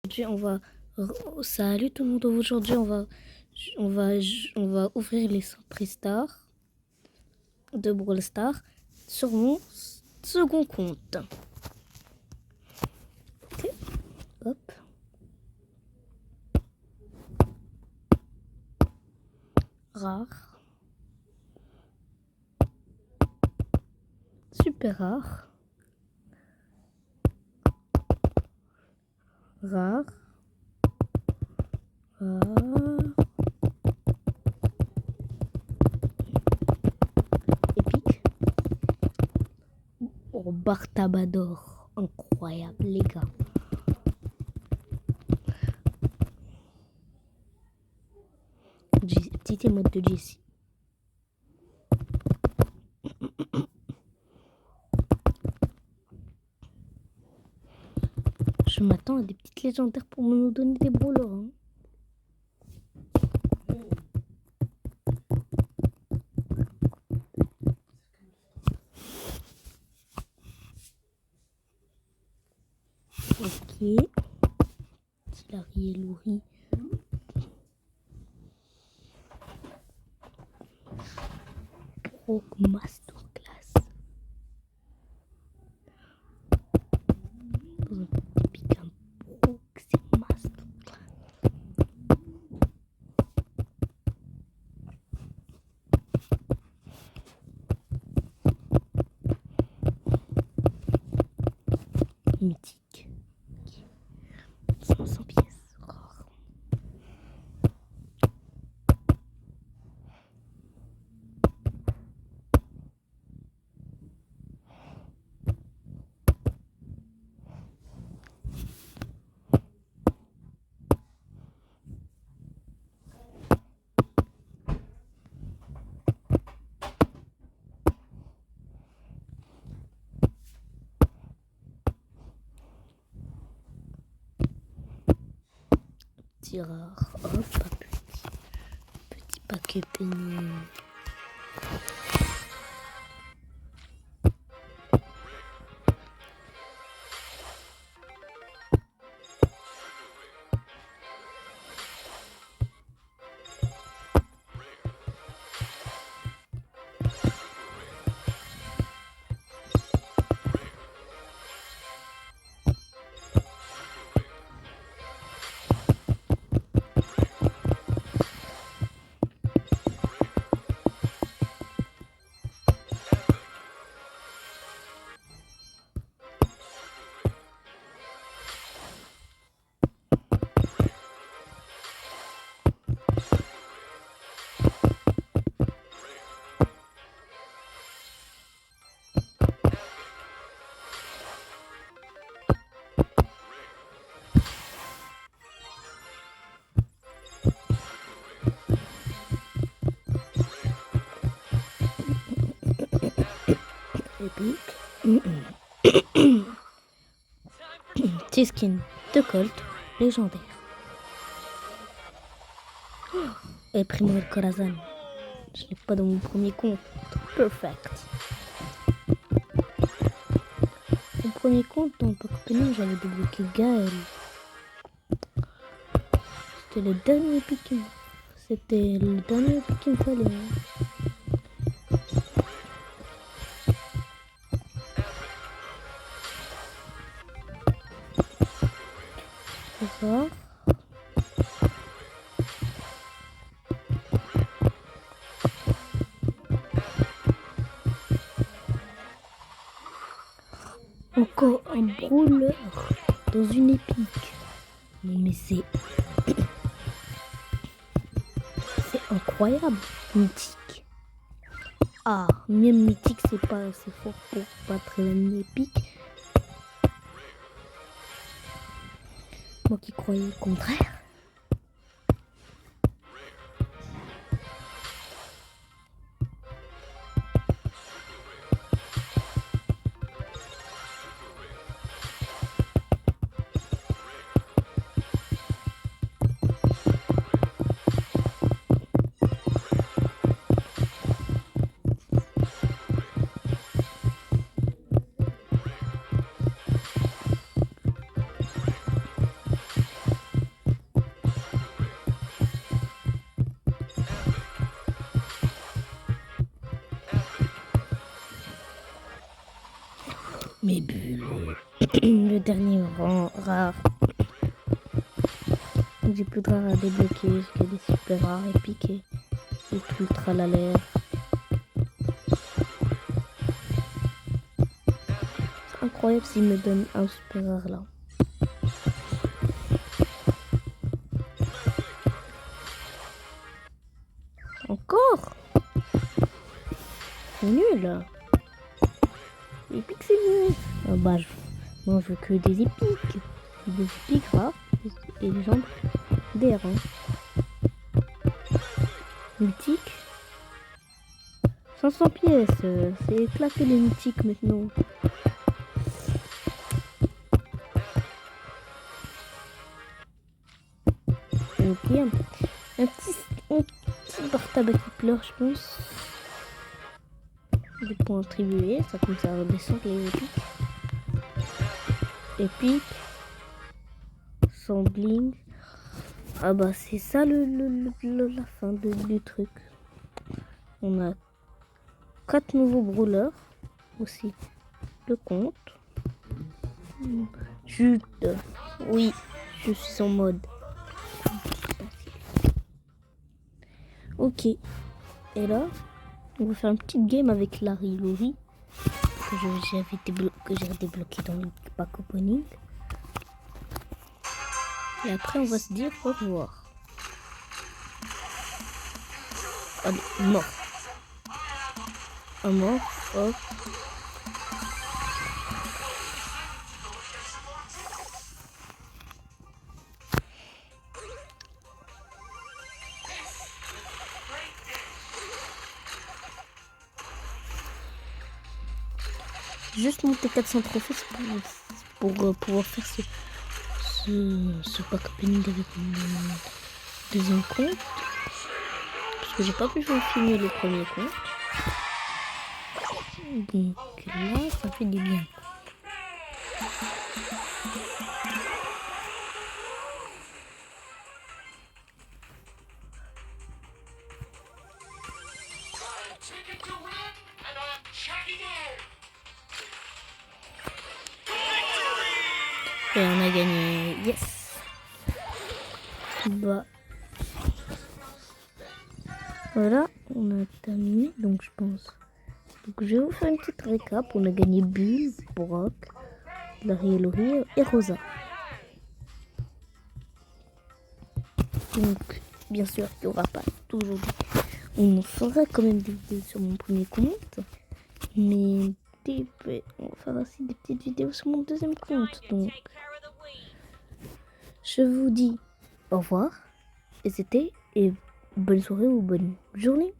Aujourd'hui, Salut tout le monde. Aujourd'hui, on va ouvrir les centres stars de Brawl Stars sur mon second compte. Ok. Hop. Rare. Super rare. Rare. Rare. Épique. Oh, Bartabador. Incroyable, les gars. Petit émote de Jessie. Je m'attends à des petites légendaires pour nous donner des brawlers. Hein. Ok. Tilary et Louri. Brock Masterclass. Dans un typique un Brock, c'est Masterclass. Mythique. 500 pièces. Rare. Petit rare. Hop, pas petit paquet peigné. Épique. Petit skin de Colt, légendaire. Et Primo El Corazon. Je l'ai pas dans mon premier compte. Perfect. Mon premier compte, dans le pack opening, j'avais débloqué Gaël. C'était le dernier épique qu'il me fallait. Hein. Ça. Encore un brawler dans une épique. Mais c'est incroyable. Mythique. Ah, même mythique, c'est pas assez fort pour battre une épique. Moi qui croyais le contraire. mes bulles. Le dernier rang rare. J'ai plus de rares à débloquer, j'ai que des super rares épiques et des trucs tralala. C'est incroyable s'il me donne un super rare là. Encore? C'est nul. Épique c'est nul. Ah bah moi je veux que des épiques. Des épiques rares et des jambes d'air. Mythique. 500 pièces. C'est éclaté les mythiques maintenant. Ok. Un petit portable qui pleure je pense. Des points attribués. Ça comme ça redescend les épiques. Épique. Sangling. Ah bah c'est ça la fin du truc. On a 4 nouveaux brawlers aussi. Le compte. Chut. Oui, je suis en mode. Ok. Et là, on va faire une petite game avec Larry Lori que j'ai débloqué dans le pack opening. Et après, on va se dire au revoir. Allez, mort. Un mort, hop. Juste monter 400 trophées pour pouvoir faire ce pack opening avec mon deuxième compte. Parce que j'ai pas pu filmer le premier compte. Donc là, ça fait du bien. Et on a gagné. Yes. Bah. Voilà, on a terminé. Donc je pense. Donc je vais vous faire une petite récap. On a gagné Bull, Brock, Larry et Rosa. Donc bien sûr il n'y aura pas toujours. On fera quand même des vidéos sur mon premier compte. Mais on fera aussi des petites vidéos sur mon deuxième compte. Donc je vous dis au revoir et bonne soirée ou bonne journée.